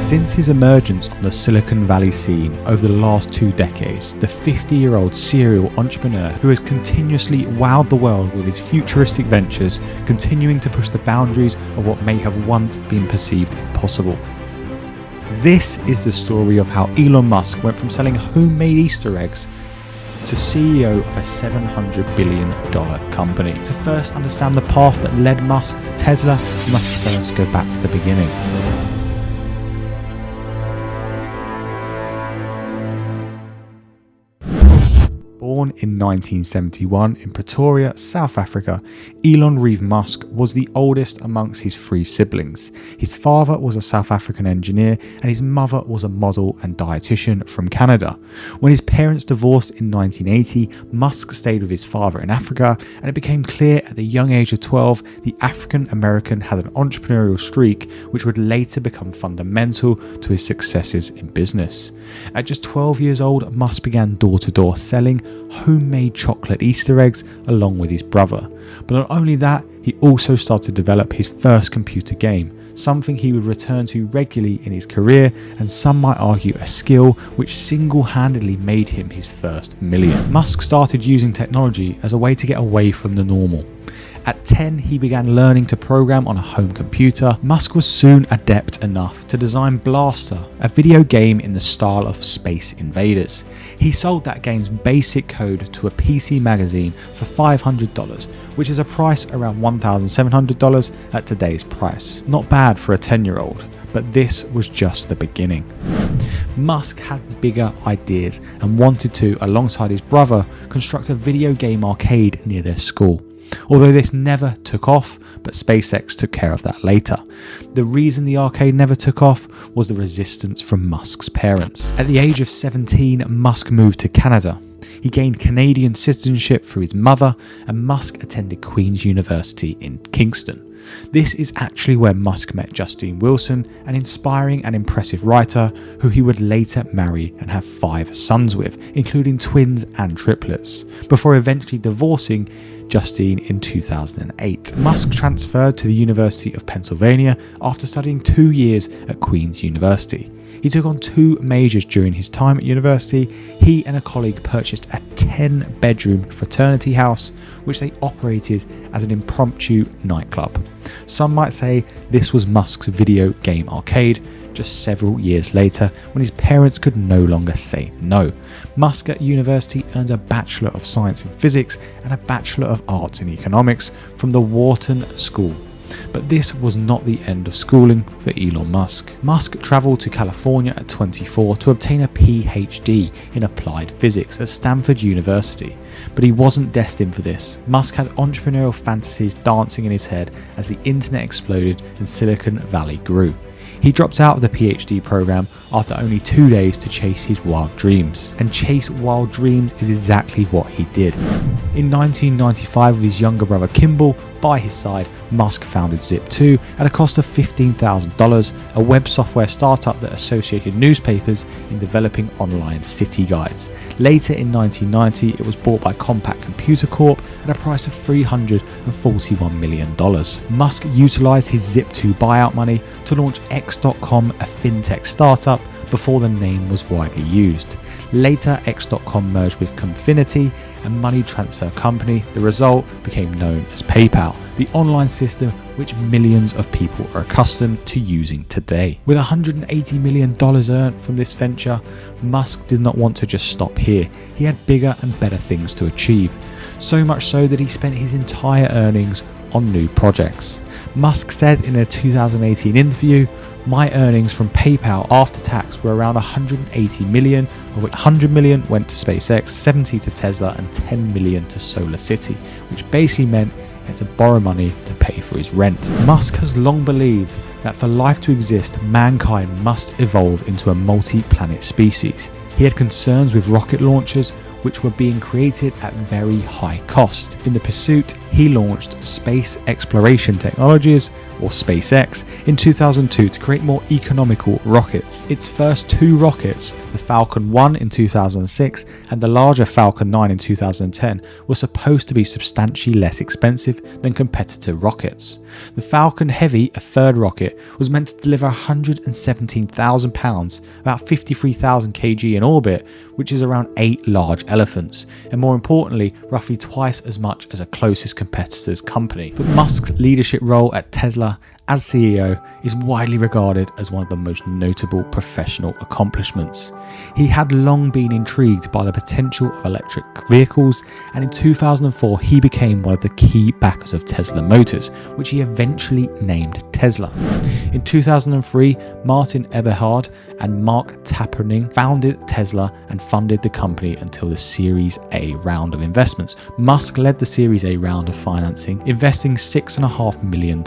Since his emergence on the Silicon Valley scene over the last 2 decades, the 50-year-old serial entrepreneur who has continuously wowed the world with his futuristic ventures, continuing to push the boundaries of what may have once been perceived impossible. This is the story of how Elon Musk went from selling homemade Easter eggs to CEO of a $700 billion company. To first understand the path that led Musk to Tesla, we must first go back to the beginning. Born in 1971 in Pretoria, South Africa, Elon Reeve Musk was the oldest amongst his 3 siblings. His father was a South African engineer and his mother was a model and dietitian from Canada. When his parents divorced in 1980, Musk stayed with his father in Africa, and it became clear at the young age of 12 the African American had an entrepreneurial streak which would later become fundamental to his successes in business. At just 12 years old, Musk began door-to-door selling homemade chocolate Easter eggs along with his brother. But not only that, he also started to develop his first computer game, something he would return to regularly in his career, and some might argue a skill which single-handedly made him his first million. Musk started using technology as a way to get away from the normal. At 10, he began learning to program on a home computer. Musk was soon adept enough to design Blaster, a video game in the style of Space Invaders. He sold that game's basic code to a PC magazine for $500, which is a price around $1,700 at today's price. Not bad for a 10-year-old, but this was just the beginning. Musk had bigger ideas and wanted to, alongside his brother, construct a video game arcade near their school. Although this never took off, but SpaceX took care of that later. The reason the arcade never took off was the resistance from Musk's parents. At the age of 17, Musk moved to Canada. He gained Canadian citizenship through his mother, and Musk attended Queen's University in Kingston. This is actually where Musk met Justine Wilson, an inspiring and impressive writer who he would later marry and have 5 sons with, including twins and triplets, before eventually divorcing Justine in 2008. Musk transferred to the University of Pennsylvania after studying 2 years at Queen's University. He took on 2 majors during his time at university. He and a colleague purchased a 10-bedroom fraternity house, which they operated as an impromptu nightclub. Some might say this was Musk's video game arcade, just several years later when his parents could no longer say no. Musk at university earned a Bachelor of Science in Physics and a Bachelor of Arts in Economics from the Wharton School. But this was not the end of schooling for Elon Musk. Musk travelled to California at 24 to obtain a PhD in applied physics at Stanford University. But he wasn't destined for this. Musk had entrepreneurial fantasies dancing in his head as the internet exploded and Silicon Valley grew. He dropped out of the PhD program after only 2 days to chase his wild dreams. And chase wild dreams is exactly what he did. In 1995, with his younger brother Kimball by his side, Musk founded Zip2 at a cost of $15,000, a web software startup that associated newspapers in developing online city guides. Later in 1990, it was bought by Compaq Computer Corp at a price of $341 million. Musk utilized his Zip2 buyout money to launch X.com, a fintech startup, before the name was widely used. Later, X.com merged with Confinity, a money transfer company. The result became known as PayPal, the online system which millions of people are accustomed to using today. With $180 million earned from this venture, Musk did not want to just stop here. He had bigger and better things to achieve. So much so that he spent his entire earnings on new projects. Musk said in a 2018 interview, "My earnings from PayPal after tax were around $180 million, of which $100 million went to SpaceX, $70 to Tesla, and $10 million to Solar City," which basically meant he had to borrow money to pay for his rent. Musk has long believed that for life to exist, mankind must evolve into a multi-planet species. He had concerns with rocket launchers, which were being created at very high cost. In the pursuit, he launched Space Exploration Technologies, or SpaceX, in 2002 to create more economical rockets. Its first two rockets, the Falcon 1 in 2006 and the larger Falcon 9 in 2010, were supposed to be substantially less expensive than competitor rockets. The Falcon Heavy, a third rocket, was meant to deliver 117,000 pounds, about 53,000 kg in orbit, which is around 8 large elephants, and more importantly, roughly twice as much as a closest competitor's company. But Musk's leadership role at Tesla as CEO is widely regarded as one of the most notable professional accomplishments. He had long been intrigued by the potential of electric vehicles, and in 2004 he became one of the key backers of Tesla Motors, which he eventually named Tesla. In 2003, Martin Eberhard and Mark Tarpenning founded Tesla and funded the company until the Series A round of investments. Musk led the Series A round of financing, investing $6.5 million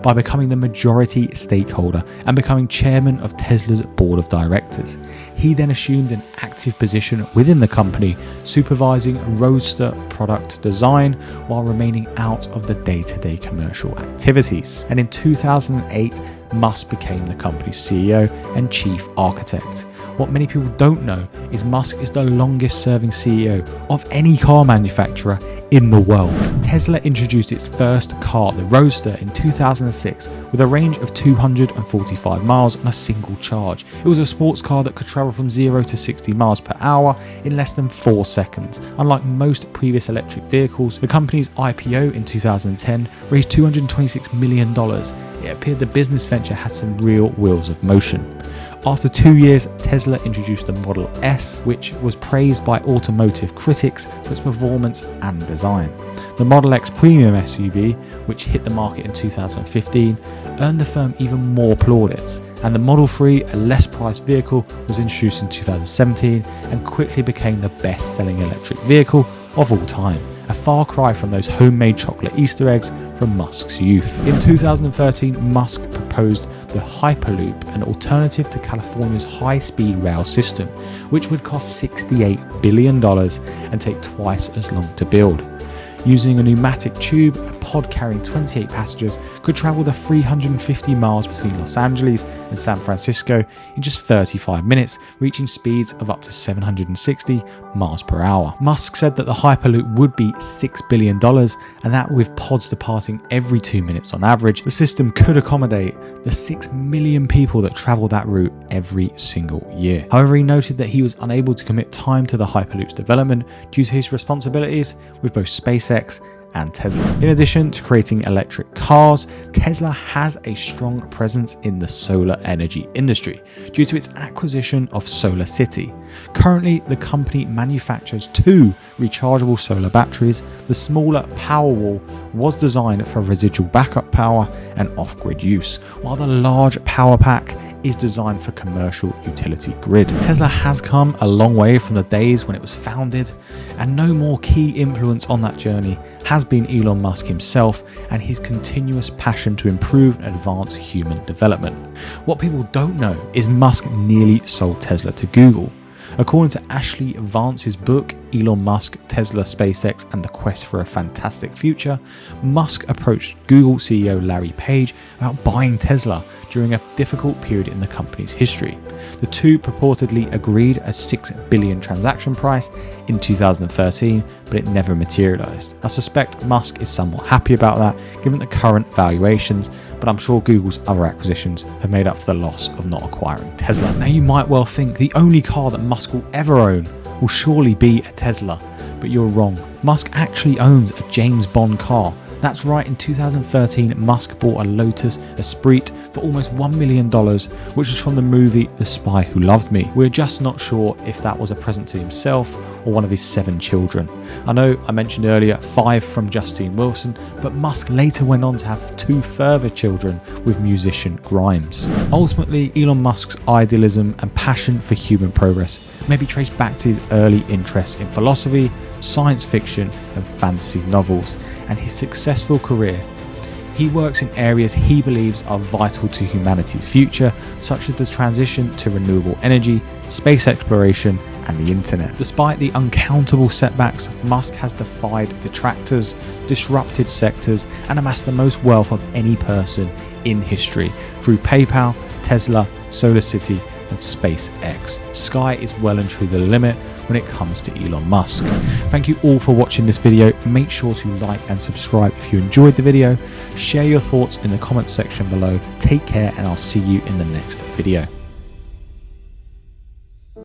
by becoming the majority stakeholder and becoming chairman of Tesla's board of directors. He then assumed an active position within the company, supervising Roadster product design while remaining out of the day-to-day commercial activities. And in 2008, Musk became the company's CEO and chief architect. What many people don't know is Musk is the longest serving CEO of any car manufacturer in the world. Tesla introduced its first car, the Roadster, in 2006 with a range of 245 miles on a single charge. It was a sports car that could travel from 0 to 60 miles per hour in less than 4 seconds. Unlike most previous electric vehicles, the company's IPO in 2010 raised $226 million. It appeared the business venture had some real wheels of motion. After 2 years, Tesla introduced the Model S, which was praised by automotive critics for its performance and design. The Model X premium SUV, which hit the market in 2015, earned the firm even more plaudits, and the Model 3, a less priced vehicle, was introduced in 2017 and quickly became the best-selling electric vehicle of all time. A far cry from those homemade chocolate Easter eggs from Musk's youth. In 2013, Musk proposed the Hyperloop, an alternative to California's high-speed rail system, which would cost $68 billion and take twice as long to build. Using a pneumatic tube, a pod carrying 28 passengers could travel the 350 miles between Los Angeles and San Francisco in just 35 minutes, reaching speeds of up to 760 miles per hour. Musk said that the Hyperloop would be $6 billion, and that with pods departing every 2 minutes on average, the system could accommodate the 6 million people that travel that route every single year. However, he noted that he was unable to commit time to the Hyperloop's development due to his responsibilities with both SpaceX and Tesla. In addition to creating electric cars, Tesla has a strong presence in the solar energy industry due to its acquisition of Solar City. Currently, the company manufactures 2 rechargeable solar batteries. The smaller Powerwall was designed for residual backup power and off-grid use, while the large Power Pack is designed for commercial utility grid. Tesla has come a long way from the days when it was founded, and no more key influence on that journey has been Elon Musk himself and his continuous passion to improve and advance human development. What people don't know is Musk nearly sold Tesla to Google. According to Ashley Vance's book, Elon Musk, Tesla, SpaceX, and the Quest for a Fantastic Future, Musk approached Google CEO Larry Page about buying Tesla during a difficult period in the company's history. The two purportedly agreed a $6 billion transaction price in 2013, but it never materialized. I suspect Musk is somewhat happy about that, given the current valuations, but I'm sure Google's other acquisitions have made up for the loss of not acquiring Tesla. Now, you might well think the only car that Musk will ever own will surely be a Tesla, but you're wrong. Musk actually owns a James Bond car. That's right, in 2013, Musk bought a Lotus Esprit for almost $1 million, which was from the movie The Spy Who Loved Me. We're just not sure if that was a present to himself or one of his 7 children. I know I mentioned earlier 5 from Justine Wilson, but Musk later went on to have 2 further children with musician Grimes. Ultimately, Elon Musk's idealism and passion for human progress may be traced back to his early interest in philosophy, science fiction, and fantasy novels, and his successful career He works in areas he believes are vital to humanity's future, such as the transition to renewable energy, space exploration, and the internet. Despite the uncountable setbacks, Musk has defied detractors, disrupted sectors, and amassed the most wealth of any person in history through PayPal, Tesla, SolarCity, and SpaceX. Sky is well and truly the limit when it comes to Elon Musk. Thank you all for watching this video. Make sure to like and subscribe if you enjoyed the video. Share your thoughts in the comments section below. Take care, and I'll see you in the next video.